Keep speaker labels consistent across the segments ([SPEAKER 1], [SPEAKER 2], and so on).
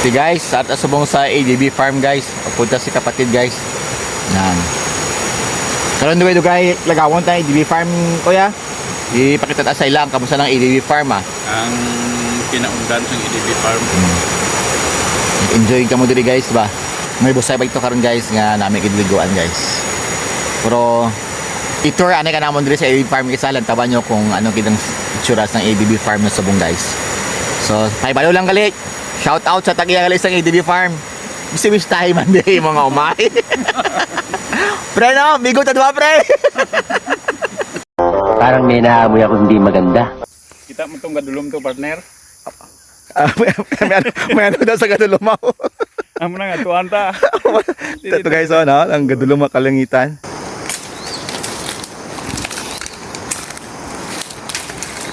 [SPEAKER 1] Si guys, at asubong sa ADB farm guys. Papunta si kapatid guys. Yan. Karon dugay lagawon tayo ADB farm kuya. Ipakita ta sa ilang kamusta ng ADB farm ah.
[SPEAKER 2] Ang kinaungdan sa EDB farm.
[SPEAKER 1] Enjoy ka mo diri guys ba. May busay ba ito karon guys nga namin kidliguan guys. Pero itour ani ka namon diri sa ADB farm kasi lang taban nyo kung anong kidang itsuras ng ADB farm na subong guys. So, ay balo lang gali. Shout out sa tagiya gali sa ADB farm. Bisibis tayo man di mga umay. Pre no, bigo ta duha pre.
[SPEAKER 3] Parang may naamoy ako hindi maganda.
[SPEAKER 2] Kita mo tong gadulom to partner.
[SPEAKER 1] May ano daw sa gadulumaw.
[SPEAKER 2] Amo na nga tuan ta.
[SPEAKER 1] Ito guys, oh, no? Ang gadulumaw kalangitan.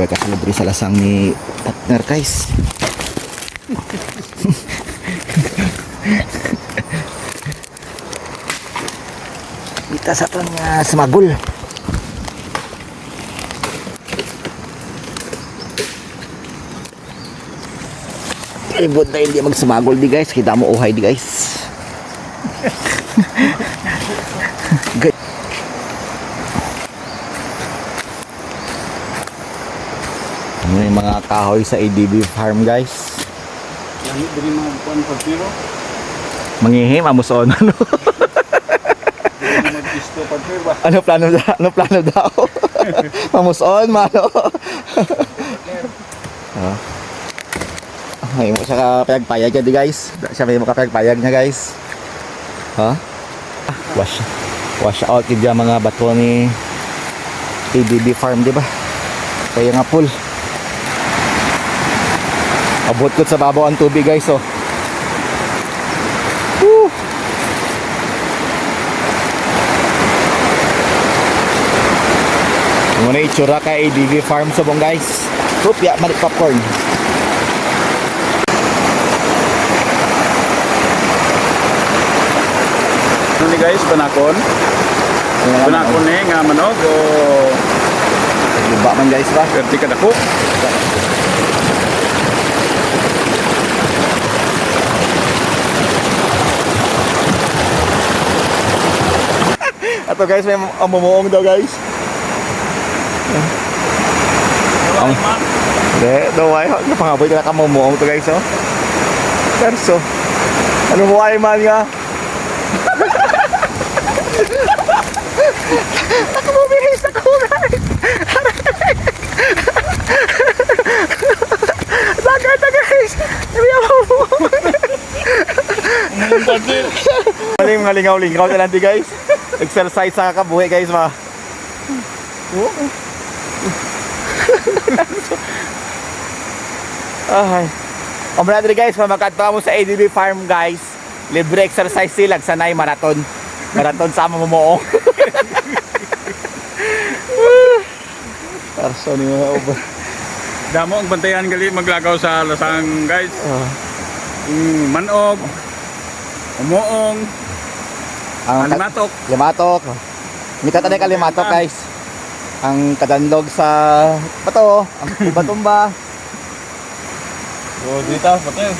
[SPEAKER 1] Kakalibre sa lasang ni partner guys. Kita sa itong smagol. Ibod na hindi magsumagol di guys. Kita mo uhay di guys. Good. Ano yung mga kahoy sa ADB farm guys.
[SPEAKER 2] Yang diri mga kuan partner.
[SPEAKER 1] Mangihim amuson ano.
[SPEAKER 2] Mag-isto partner ba?
[SPEAKER 1] Ano plano daw? Mamuson mano. Ay mo siya kapayag niya di guys. Siya may makapayag niya guys. Ha? Wash out kid mga bato ni ADB farm di ba? Kaya nga pool. Abot ko sa babaw ang tubig guys oh. Woo! Muna itsura ka ADB farm subong guys. Rupya manik popcorn.
[SPEAKER 2] Ano ni guys banakon? Banakon ni nga manog o
[SPEAKER 1] Luba man guys ba?
[SPEAKER 2] perti ka dako.
[SPEAKER 1] Ato guys, may amumuong daw guys. Hindi, daw ay napangaboy ka na kamumuong to guys oh. Perso. Ano mo ay man nga? Ako mo bihis ako guys. Lagat na guys. Sabi ako mo. Maling mga lingaw-lingaw na lang di guys. Exercise sa kakabuhi guys ba. Ay. Omra diri guys, mamakadto mo sa ADB farm guys. Libre exercise sila sanay marathon. Marathon sa mamumuong. Perso ni mga ubo.
[SPEAKER 2] Damo ang bantayan gali maglagaw sa lasang guys. Manog. Umuong.
[SPEAKER 1] Ang
[SPEAKER 2] Limatok.
[SPEAKER 1] limatok. Mita tayo ka limatok guys. Ang kadanlog sa bato, ang tumba-tumba.
[SPEAKER 2] O dito partner.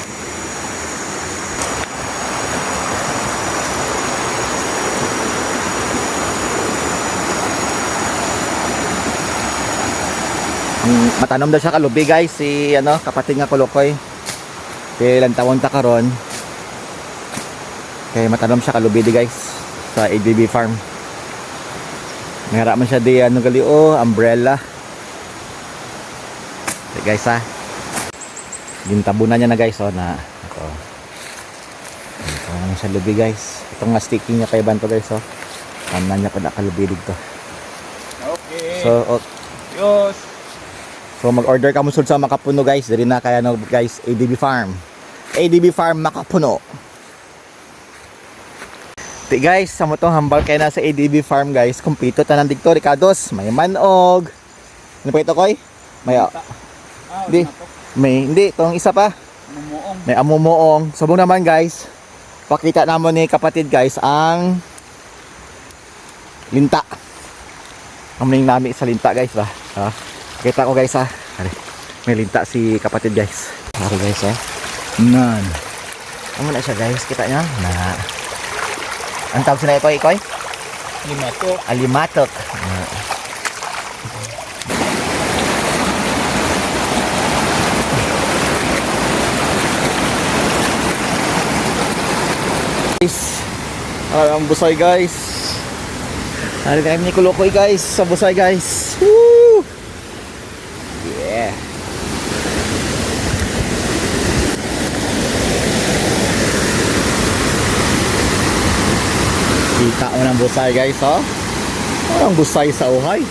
[SPEAKER 1] Matanom daw siya kalubi guys si ano kapatid nga Kulukoy. Kaya ilang taon ta karon. Kaya matanom siya kalubi di guys sa ADB farm. Mayara man siya di ano gali umbrella. Okay guys ha. Gintabunan niya na guys oh na ito. Ito naman siya lubi guys. Itong nga sticky niya kay banto guys oh. Tanan niya pa na kalubi dito.
[SPEAKER 2] Okay.
[SPEAKER 1] So mag-order ka mo sa Makapuno guys. Diri na kaya no guys ADB Farm. ADB Farm Makapuno. Ti guys, sa mo tong hambal kay na sa ADB Farm guys. Kumpito tanan dito Ricardos, may manog. Ano pa ito koy? May hindi tong isa pa.
[SPEAKER 2] Amumuong.
[SPEAKER 1] May amumuong. Subong naman guys. Pakita namon ni kapatid guys ang linta. Amning nami sa linta guys ba. Ha? Kita ko guys ha. May linta si kapatid guys. Hari guys ha. Nan. Ano na siya guys, kita nyo na ang tawag sila ikoy?
[SPEAKER 2] Limatok.
[SPEAKER 1] Alimatok. Guys, ang busay guys. Hari kami ni Kulukoy guys sa busay guys. Woo! Yeah. Kita mo ng busay guys, oh. Ang busay sa uhay.